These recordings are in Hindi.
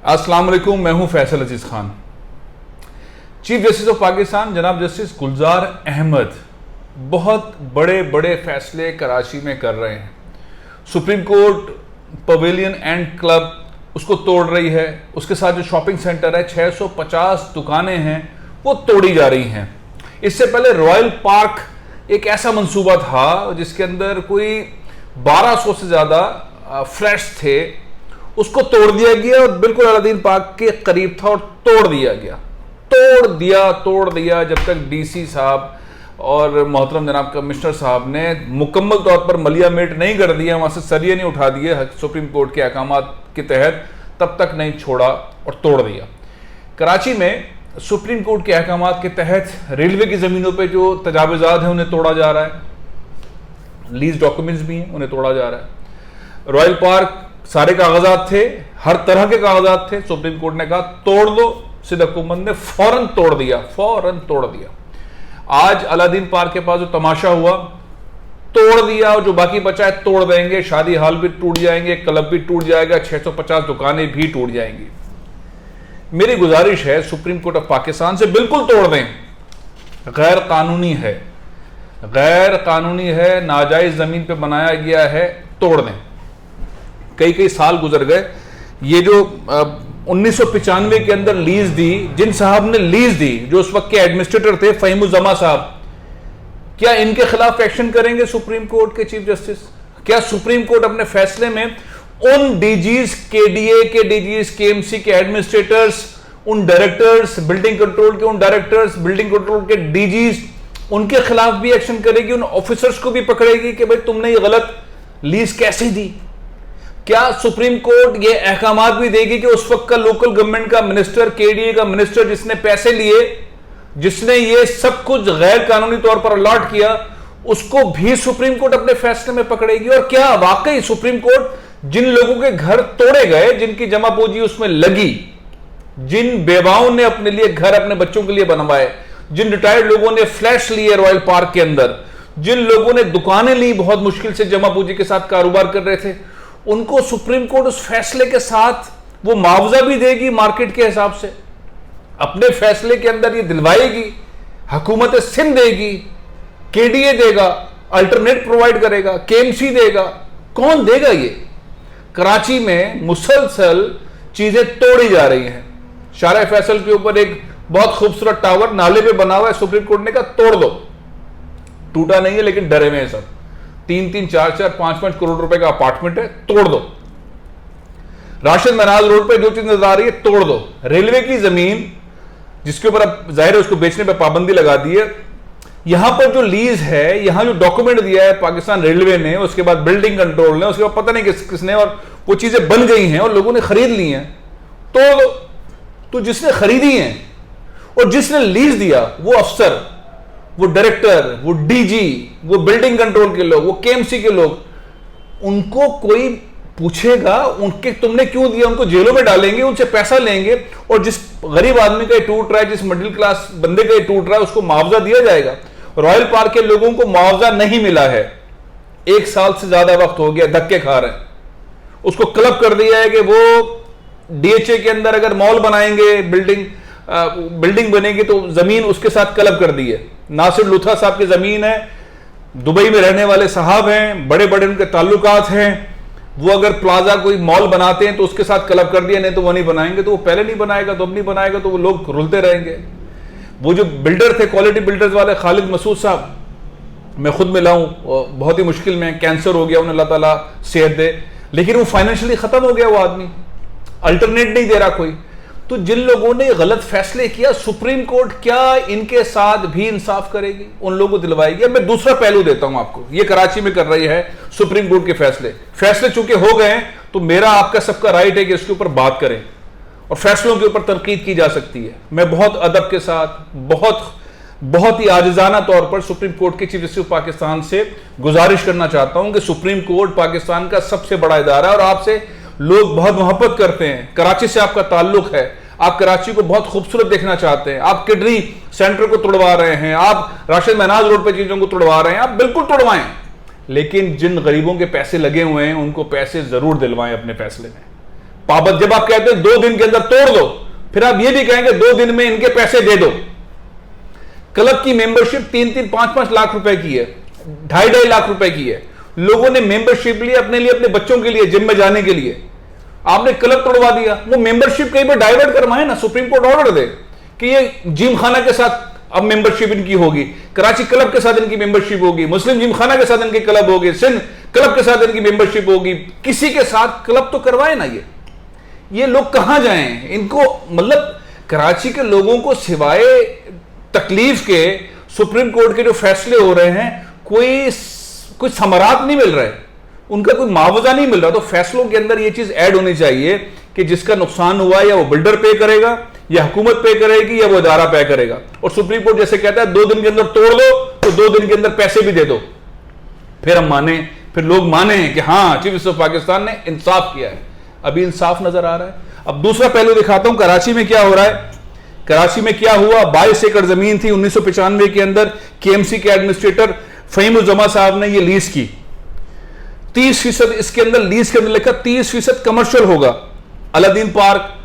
अस्सलाम वालेकुम, मैं हूं Faisal Aziz Khan. Chief justice of Pakistan जनाब जस्टिस गुलजार अहमद बहुत बड़े बड़े फैसले कराची में कर रहे हैं। Supreme court pavilion and club उसको तोड़ रही है, उसके साथ जो शॉपिंग सेंटर है 650 दुकानें हैं वो तोड़ी जा रही हैं। इससे पहले रॉयल पार्क एक ऐसा मंसूबा था जिसके अंदर कोई 1200 से ज़्यादा फ्लैट्स थे, उसको तोड़ दिया गया और बिल्कुल अलादीन पार्क के करीब था और तोड़ दिया गया। तोड़ दिया जब तक डीसी साहब और मोहतरम जनाब कमिश्नर साहब ने मुकम्मल तौर पर मलिया मेट नहीं कर दिया, वहां से सरिये नहीं उठा दिए सुप्रीम कोर्ट के अहकामात के तहत, तब तक नहीं छोड़ा और तोड़ दिया। कराची में सुप्रीम कोर्ट के अहकामात के तहत रेलवे की ज़मीनों पे जो तजावुज़ात हैं उन्हें तोड़ा जा रहा है, लीज डॉक्यूमेंट्स भी हैं उन्हें तोड़ा जा रहा है। रॉयल पार्क सारे कागजात थे, हर तरह के कागजात थे, सुप्रीम कोर्ट ने कहा तोड़ दो, सिद्ध हुकूमत ने फौरन तोड़ दिया। आज अलादीन पार्क के पास जो तमाशा हुआ तोड़ दिया और जो बाकी बचा है तोड़ देंगे। शादी हाल भी टूट जाएंगे, क्लब भी टूट जाएगा, 650 दुकानें भी टूट जाएंगी। मेरी गुजारिश है सुप्रीम कोर्ट ऑफ पाकिस्तान से बिल्कुल तोड़ दें। गैर कानूनी है, नाजायज जमीन पे बनाया गया है, तोड़ दें। कई साल गुजर गए। ये जो 1995 के अंदर लीज दी, जिन साहब ने लीज दी, जो उस वक्त के एडमिनिस्ट्रेटर थे फहीमुज़्ज़मा साहब, क्या इनके खिलाफ एक्शन करेंगे सुप्रीम कोर्ट के चीफ जस्टिस? क्या सुप्रीम कोर्ट अपने फैसले में उन डीजीज, केडीए के डीजीज, केएमसी के एडमिनिस्ट्रेटर्स, उन डायरेक्टर्स, बिल्डिंग कंट्रोल के उन डायरेक्टर्स, बिल्डिंग कंट्रोल के डीजीज, उनके खिलाफ भी एक्शन करेगी, उन ऑफिसर्स को भी पकड़ेगी कि भाई तुमने ये गलत लीज कैसे दी? क्या सुप्रीम कोर्ट ये अहकामात भी देगी कि उस वक्त का लोकल गवर्नमेंट का मिनिस्टर, केडीए का मिनिस्टर जिसने पैसे लिए, जिसने ये सब कुछ गैर कानूनी तौर पर अलॉट किया, उसको भी सुप्रीम कोर्ट अपने फैसले में पकड़ेगी? और क्या वाकई सुप्रीम कोर्ट जिन लोगों के घर तोड़े गए, जिनकी जमा पूंजी उसमें लगी, जिन बेवाओं ने अपने लिए घर अपने बच्चों के लिए बनवाए, जिन रिटायर्ड लोगों ने फ्लैट्स लिए रॉयल पार्क के अंदर, जिन लोगों ने दुकानें ली, बहुत मुश्किल से जमा पूंजी के साथ कारोबार कर रहे थे, उनको सुप्रीम कोर्ट उस फैसले के साथ वो मुआवजा भी देगी मार्केट के हिसाब से, अपने फैसले के अंदर ये दिलवाएगी। हुकूमत सिंध देगी, केडीए देगा, अल्टरनेट प्रोवाइड करेगा, केएमसी देगा, कौन देगा? ये कराची में मुसलसल चीजें तोड़ी जा रही हैं। शारा फैसल के ऊपर एक बहुत खूबसूरत टावर नाले पे बना हुआ है, सुप्रीम कोर्ट ने कहा तोड़ दो। टूटा नहीं है लेकिन डरे हुए हैं सब। 3-3, 4-4, 5-5 करोड़ रुपए का अपार्टमेंट है, तोड़ दो। राशिद मनाज रोड पे जो चीज नजर आ रही है तोड़ दो। रेलवे की जमीन जिसके ऊपर अब जाहिर है उसको बेचने पे पाबंदी लगा दी है, यहां पर जो लीज है, यहां जो डॉक्यूमेंट दिया है पाकिस्तान रेलवे ने, उसके बाद बिल्डिंग कंट्रोल ने, उसके बाद पता नहीं किसने, और वो चीजें बन गई हैं और लोगों ने खरीद ली हैं, तोड़ दो। तो जिसने खरीदी हैं और जिसने लीज दिया, वो अफसर, वो डायरेक्टर, वो डीजी, वो बिल्डिंग कंट्रोल के लोग, वो केएमसी के लोग, उनको कोई पूछेगा उनके तुमने क्यों दिया? उनको जेलों में डालेंगे, उनसे पैसा लेंगे, और जिस गरीब आदमी का ये टूट रहा है, जिस मिडिल क्लास बंदे का ये टूट रहा है, उसको मुआवजा दिया जाएगा। रॉयल पार्क के लोगों को मुआवजा नहीं मिला है, 1 साल से ज्यादा वक्त हो गया, धक्के खा रहे हैं। उसको क्लब कर दिया है कि वो डीएचए के अंदर अगर मॉल बनाएंगे, बिल्डिंग बनेगी तो जमीन उसके साथ क्लब कर दी है। नासिर लुथा साहब की जमीन है, दुबई में रहने वाले साहब हैं, बड़े बड़े उनके ताल्लुकात हैं, वो अगर प्लाजा कोई मॉल बनाते हैं तो उसके साथ क्लब कर दिया, नहीं तो वो नहीं बनाएंगे, तो वो पहले नहीं बनाएगा तो अब नहीं बनाएगा, तो वो लोग रुलते रहेंगे। वो जो बिल्डर थे, क्वालिटी बिल्डर्स वाले खालिद मसूद साहब, मैं खुद मिला हूं, बहुत ही मुश्किल में, कैंसर हो गया उन्हें, अल्लाह ताला सेहत दे, लेकिन वो फाइनेंशियली खत्म हो गया, वो आदमी अल्टरनेट नहीं दे रहा कोई। तो जिन लोगों ने गलत फैसले किया, सुप्रीम कोर्ट क्या इनके साथ भी इंसाफ करेगी? उन लोगों को दिलवाएगी? अब मैं दूसरा पहलू देता हूं आपको, ये कराची में कर रही है सुप्रीम कोर्ट के फैसले चूंकि हो गए हैं, तो मेरा आपका सबका राइट है कि इसके ऊपर बात करें और फैसलों के ऊपर तनकीद की जा सकती है। मैं बहुत अदब के साथ, बहुत ही आजिजाना तौर पर सुप्रीम कोर्ट के चीफ जस्टिस पाकिस्तान से गुजारिश करना चाहता हूं कि सुप्रीम कोर्ट पाकिस्तान का सबसे बड़ा इदारा है और आपसे लोग बहुत मोहब्बत करते हैं, कराची से आपका ताल्लुक है, आप कराची को बहुत खूबसूरत देखना चाहते हैं, आप किडनी सेंटर को तोड़वा रहे हैं, आप राशिद महनाज रोड पर चीजों को तोड़वा रहे हैं, आप बिल्कुल तोड़वाएं, लेकिन जिन गरीबों के पैसे लगे हुए हैं उनको पैसे जरूर दिलवाएं अपने फैसले में। पाबंद, जब आप कहते हैं 2 दिन के अंदर तोड़ दो, फिर आप ये भी कहेंगे 2 दिन में इनके पैसे दे दो। क्लब की मेंबरशिप 3-3, 5-5 लाख रुपए की है, 2.5 लाख रुपए की है। लोगों ने मेंबरशिप ली अपने लिए, अपने बच्चों के लिए, जिम में जाने के लिए। आपने क्लब तोड़वा दिया। वो मेंबरशिप कहीं पर डाइवर्ट करवाए ना, सुप्रीम कोर्ट ऑर्डर दे कि ये जिम खाना के साथ अब मेंबरशिप इनकी होगी, कराची क्लब के साथ इनकी मेंबरशिप होगी, मुस्लिम जिम खाना के साथ इनकी क्लब होगी, सिंध क्लब के साथ इनकी मेंबरशिप होगी। किसी के साथ क्लब तो करवाए ना। ये लोग कहां जाएं? इनको मतलब कराची के लोगों को सिवाय तकलीफ के सुप्रीम कोर्ट के जो फैसले हो रहे हैं, कोई समरात नहीं मिल रहा है, उनका कोई मुआवजा नहीं मिल रहा। तो फैसलों के अंदर ये चीज ऐड होनी चाहिए कि जिसका नुकसान हुआ या वो बिल्डर पे करेगा, या हुकूमत पे करेगी, या वो इदारा पे करेगा। और सुप्रीम कोर्ट जैसे कहता है 2 दिन के अंदर तोड़ दो, तो 2 दिन के अंदर पैसे भी दे दो, फिर हम माने, फिर लोग माने कि हाँ चीफ मिनिस्टर ऑफ पाकिस्तान ने इंसाफ किया है। अभी इंसाफ नजर आ रहा है। अब दूसरा पहलू दिखाता हूं कराची में क्या हो रहा है। कराची में क्या हुआ, 22 एकड़ जमीन थी 1995 के अंदर, केएमसी के एडमिनिस्ट्रेटर फहीम-उज़-ज़मा साहब ने ये लीज की। 30% इसके अंदर लीज के अंदर लिखा 30% कमर्शियल होगा। अलादीन पार्क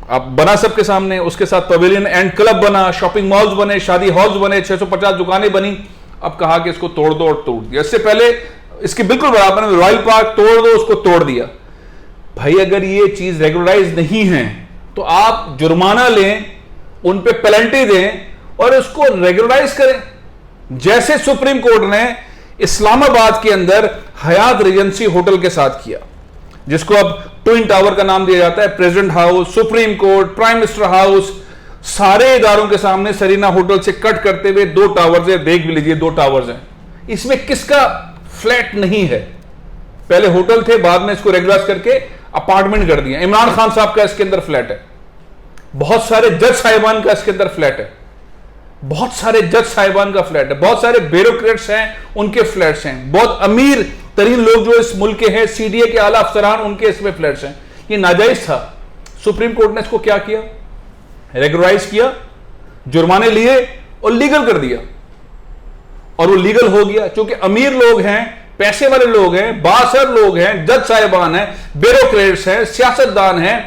अब बना सबके सामने, उसके साथ पवेलियन एंड क्लब बना, शॉपिंग मॉल्स बने, शादी हॉल्स बने, 650 दुकानें बनी। अब कहा कि इसको तोड़ दो और तोड़ दिया। इससे पहले इसके बिल्कुल बराबर में रॉयल पार्क तोड़ दो, उसको तोड़ दिया। भाई अगर ये चीज रेगुलराइज नहीं है तो आप जुर्माना लें, उन पे पेनल्टी दें और उसको रेगुलराइज करें, जैसे सुप्रीम कोर्ट ने इस्लामाबाद के अंदर हयात रीजेंसी होटल के साथ किया, जिसको अब ट्विन टावर का नाम दिया जाता है। President house, supreme court, prime minister house, सारे इदारों के सामने सरीना होटल से कट करते हुए 2 टावर्स है। देख भी लीजिए 2 टावर्स हैं। इसमें किसका फ्लैट नहीं है? पहले होटल थे, बाद में इसको रेगुलराइज करके अपार्टमेंट कर दिया। इमरान खान साहब का इसके अंदर फ्लैट है, बहुत सारे जज साहिबान का इसके अंदर फ्लैट है, बहुत सारे जज साहिबान का फ्लैट है, बहुत सारे ब्यूरोक्रेट्स हैं उनके फ्लैट्स हैं, बहुत अमीर तरीन लोग जो इस मुल्क के हैं, सीडीए के आला अफसरान, उनके इसमें फ्लैट्स हैं। ये नाजायज था। सुप्रीम कोर्ट ने इसको क्या किया? रेगुलराइज किया, जुर्माने लिए और लीगल कर दिया। और वो लीगल हो गया क्योंकि अमीर लोग हैं, पैसे वाले लोग हैं, बासर लोग हैं, जज साहिबान हैं, ब्यूरोक्रेट्स हैं, सियासतदान हैं,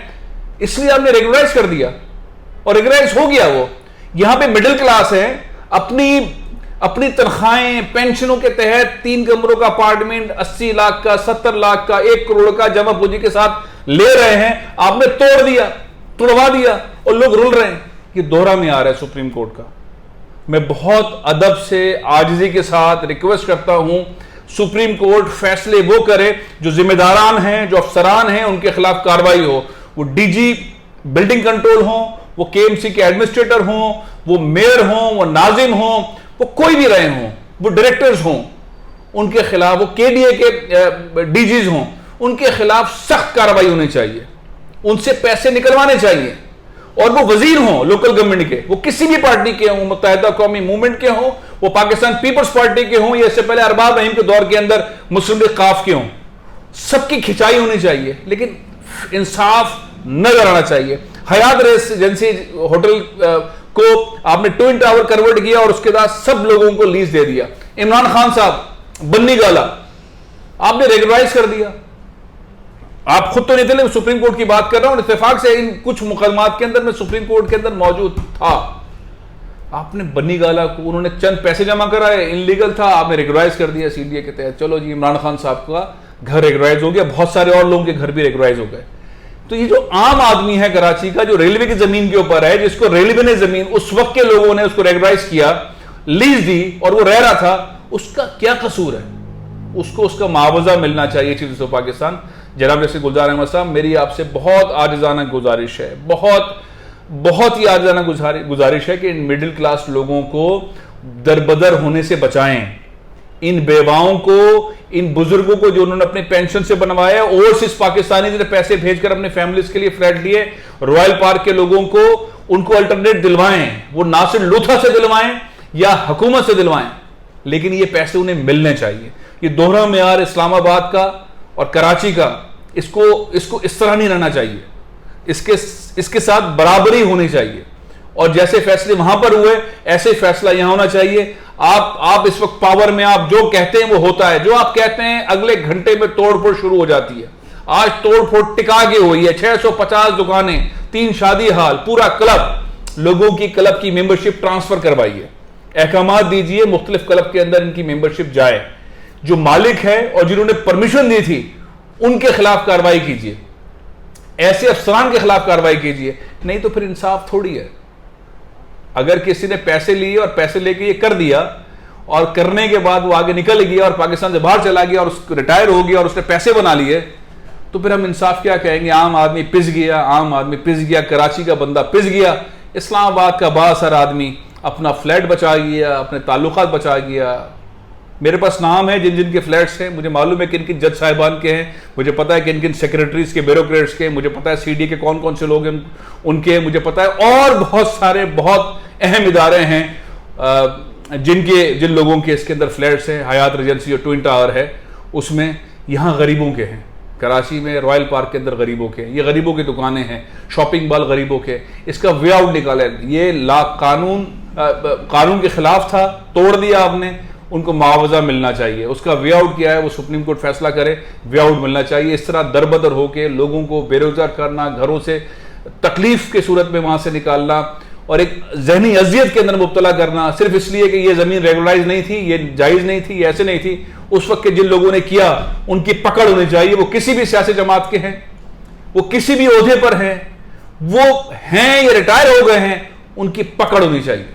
इसलिए आपने रेगुलराइज कर दिया और रेगुलराइज हो गया। वो यहां पे मिडिल क्लास है, अपनी तनख्वाहें पेंशनों के तहत 3 कमरों का अपार्टमेंट 80 लाख का, 70 लाख का, 1 करोड़ का जमा पूंजी के साथ ले रहे हैं। आपने तोड़ दिया, तुड़वा दिया और लोग रुल रहे हैं। ये दोहरा में आ रहा है सुप्रीम कोर्ट का। मैं बहुत अदब से, आजिजी के साथ रिक्वेस्ट करता हूं, सुप्रीम कोर्ट फैसले वो करे जो जिम्मेदारान हैं, जो अफसरान हैं, उनके खिलाफ कार्रवाई हो। वो डीजी बिल्डिंग कंट्रोल हो, वो केएमसी के एडमिनिस्ट्रेटर हों, वो मेयर हों, वो नाजिम हों, वो कोई भी रहे हों, वो डायरेक्टर्स हों, उनके खिलाफ, वो केडीए के डीजीज हों, उनके खिलाफ सख्त कार्रवाई होनी चाहिए, उनसे पैसे निकलवाने चाहिए। और वो वजीर हों लोकल गवर्नमेंट के, वो किसी भी पार्टी के हों, मुत्तहिदा कौमी मूवमेंट के हों, वो पाकिस्तान पीपल्स पार्टी के हों, या इससे पहले अरबाब रहीम के दौर के अंदर मुस्लिम लीग काफ के हों, सबकी खिंचाई होनी चाहिए, लेकिन इंसाफ नजर आना चाहिए। हयात रेजिडेंसी होटल को आपने ट्विन टावर कन्वर्ट किया और उसके बाद सब लोगों को लीज दे दिया। इमरान खान साहब, बन्नी गाला आपने रेगुलराइज कर दिया। आप खुद तो नहीं थे, सुप्रीम कोर्ट की बात कर रहा हूं, इत्तेफाक से इन कुछ मुकदमात के अंदर मैं सुप्रीम कोर्ट के अंदर मौजूद था। आपने बन्नी गाला को, उन्होंने चंद पैसे जमा कराए, इनलीगल था, आपने रेगुलराइज कर दिया सीडीए के तहत। चलो जी, इमरान खान साहब का घर रेगुलराइज हो गया, बहुत सारे और लोगों के घर भी रेगुलराइज हो गए। तो ये जो आम आदमी है कराची का, जो रेलवे की जमीन के ऊपर है, जिसको रेलवे ने जमीन उस वक्त के लोगों ने उसको रेगुलराइज किया, लीज दी और वो रह रहा था, उसका क्या कसूर है? उसको उसका मुआवजा मिलना चाहिए। चीफ मिनिस्टर पाकिस्तान जनाब जैसे गुलजार अहमद साहब, मेरी आपसे बहुत आजिजाना गुजारिश है, बहुत ही आजिजाना गुजारिश है कि इन मिडिल क्लास लोगों को दरबदर होने से बचाएं, इन बेवाओं को, इन बुजुर्गों को जो उन्होंने अपने पेंशन से बनवाया, ओवरसीज पाकिस्तानी जिन्हें पैसे भेजकर अपने फैमिलीज के लिए फ्लैट लिए, रॉयल पार्क के लोगों को, उनको अल्टरनेट दिलवाएं। वो नासिर लूथा से दिलवाएं या हुकूमत से दिलवाएं, लेकिन ये पैसे उन्हें मिलने चाहिए। ये दोहरा मेयार इस्लामाबाद का और कराची का, इसको इस तरह नहीं रहना चाहिए, इसके साथ बराबरी होनी चाहिए। और जैसे फैसले वहां पर हुए, ऐसे फैसला यहां होना चाहिए। आप इस वक्त पावर में, आप जो कहते हैं वो होता है, जो आप कहते हैं अगले घंटे में तोड़फोड़ शुरू हो जाती है। आज तोड़ फोड़ टिका के हुई है, 650 दुकानें, 3 शादी हाल, पूरा क्लब, लोगों की क्लब की मेंबरशिप ट्रांसफर करवाइए, अहकामात दीजिए मुख्तलिफ क्लब के अंदर इनकी मेंबरशिप जाए, जो मालिक है और जिन्होंने परमिशन दी थी उनके खिलाफ कार्रवाई कीजिए, ऐसे अफसरान के खिलाफ कार्रवाई कीजिए, नहीं तो फिर इंसाफ थोड़ी है। अगर किसी ने पैसे लिए और पैसे लेके ये कर दिया और करने के बाद वो आगे निकल गया और पाकिस्तान से बाहर चला गया और उसको रिटायर हो गया और उसने पैसे बना लिए, तो फिर हम इंसाफ क्या कहेंगे? आम आदमी पिस गया, आम आदमी पिस गया, कराची का बंदा पिस गया, इस्लामाबाद का बासर आदमी अपना फ्लैट बचा गया, अपने ताल्लुकात बचा गया। मेरे पास नाम है जिन जिन के फ्लैट्स हैं, मुझे मालूम है किन किन जज साहिबान के हैं, मुझे पता है किन किन सेक्रेटरीज के, ब्यूरोक्रेट्स के, मुझे पता है सीडी के कौन कौन से लोग हैं उनके, मुझे पता है और बहुत सारे बहुत अहम इदारे हैं जिन लोगों के इसके अंदर फ्लैट्स हैं। हयात रेजेंसी और ट्विन टावर है उसमें, यहाँ गरीबों के हैं, कराची में रॉयल पार्क के अंदर गरीबों के, ये गरीबों की दुकानें हैं, शॉपिंग मॉल गरीबों के, इसका वे आउट निकाला। ये कानून के खिलाफ था, तोड़ दिया आपने, उनको मुआवजा मिलना चाहिए, उसका वे आउट किया है वो सुप्रीम कोर्ट फैसला करे, वे आउट मिलना चाहिए। इस तरह दरबदर होकर लोगों को बेरोजगार करना, घरों से तकलीफ की सूरत में वहां से निकालना और एक जहनी अजियत के अंदर मुब्तला करना सिर्फ इसलिए कि ये जमीन रेगुलराइज नहीं थी, ये जायज नहीं थी, ये ऐसे नहीं थी, उस वक्त के जिन लोगों ने किया उनकी पकड़ होनी चाहिए। वो किसी भी सियासी जमात के हैं, वो किसी भी ओहदे पर हैं, वो हैं या रिटायर हो गए हैं, उनकी पकड़ होनी चाहिए,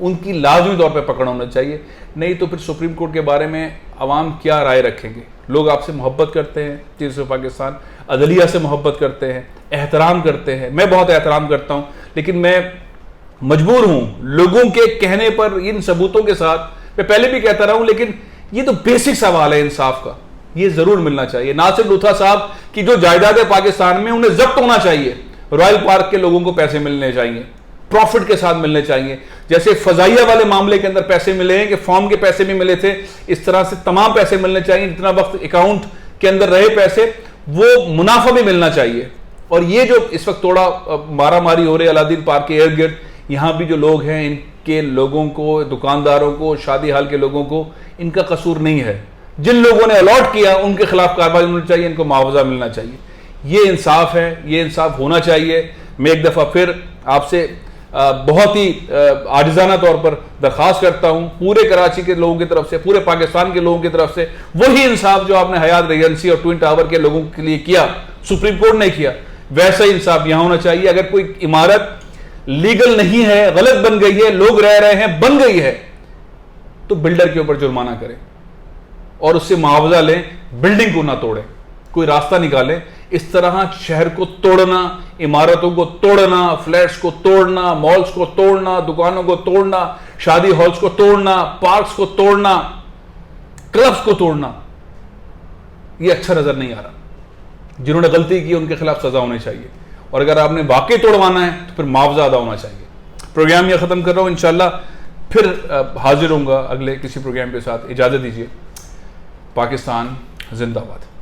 उनकी लाजमी तौर पर पकड़ होना चाहिए। नहीं तो फिर सुप्रीम कोर्ट के बारे में अवाम क्या राय रखेंगे? लोग आपसे मोहब्बत करते हैं, चीज़ पाकिस्तान अदलिया से मोहब्बत करते हैं, एहतराम करते हैं, मैं बहुत एहतराम करता हूं, लेकिन मैं मजबूर हूं लोगों के कहने पर इन सबूतों के साथ, मैं पहले भी कहता रहा हूं, लेकिन ये तो बेसिक सवाल है इंसाफ का, ये जरूर मिलना चाहिए। नासिर लूथा साहब की जो जायदाद है पाकिस्तान में, उन्हें जब्त होना चाहिए, रॉयल पार्क के लोगों को पैसे मिलने चाहिए, प्रॉफिट के साथ मिलने चाहिए। जैसे फजाइया वाले मामले के अंदर पैसे मिले हैं कि फॉर्म के पैसे भी मिले थे, इस तरह से तमाम पैसे मिलने चाहिए, जितना वक्त अकाउंट के अंदर रहे पैसे, वो मुनाफा भी मिलना चाहिए। और ये जो इस वक्त थोड़ा मारामारी हो रही है अलादीन पार्क के इर्द गिर्द, यहाँ भी जो लोग हैं, इनके लोगों को, दुकानदारों को, शादी हाल के लोगों को, इनका कसूर नहीं है। जिन लोगों ने अलॉट किया उनके खिलाफ कार्रवाई होनी चाहिए, इनको मुआवजा मिलना चाहिए। ये इंसाफ है, ये इंसाफ होना चाहिए। मैं एक दफ़ा फिर आपसे बहुत ही आजिज़ाना तौर पर दरख्वास्त करता हूँ पूरे कराची के लोगों की तरफ से, पूरे पाकिस्तान के लोगों की तरफ से, वही इंसाफ जो आपने हयात रेजेंसी और ट्विन टावर के लोगों के लिए किया, सुप्रीम कोर्ट ने किया, वैसा ही इंसाफ यहाँ होना चाहिए। अगर कोई इमारत लीगल नहीं है, गलत बन गई है, लोग रह रहे हैं, बन गई है, तो बिल्डर के ऊपर जुर्माना करें और उससे मुआवजा लें, बिल्डिंग को ना तोड़ें, कोई रास्ता निकालें। इस तरह शहर को तोड़ना, इमारतों को तोड़ना, फ्लैट्स को तोड़ना, मॉल्स को तोड़ना, दुकानों को तोड़ना, शादी हॉल्स को तोड़ना, पार्क्स को तोड़ना, क्लब्स को तोड़ना, यह अच्छा नजर नहीं आ रहा। जिन्होंने गलती की उनके खिलाफ सजा होनी चाहिए, और अगर आपने वाकई तोड़वाना है तो फिर मुआवजा अदा होना चाहिए। प्रोग्राम यह खत्म कर रहा हूं, इंशाल्लाह फिर हाजिर होऊंगा अगले किसी प्रोग्राम के साथ। इजाजत दीजिए। पाकिस्तान जिंदाबाद।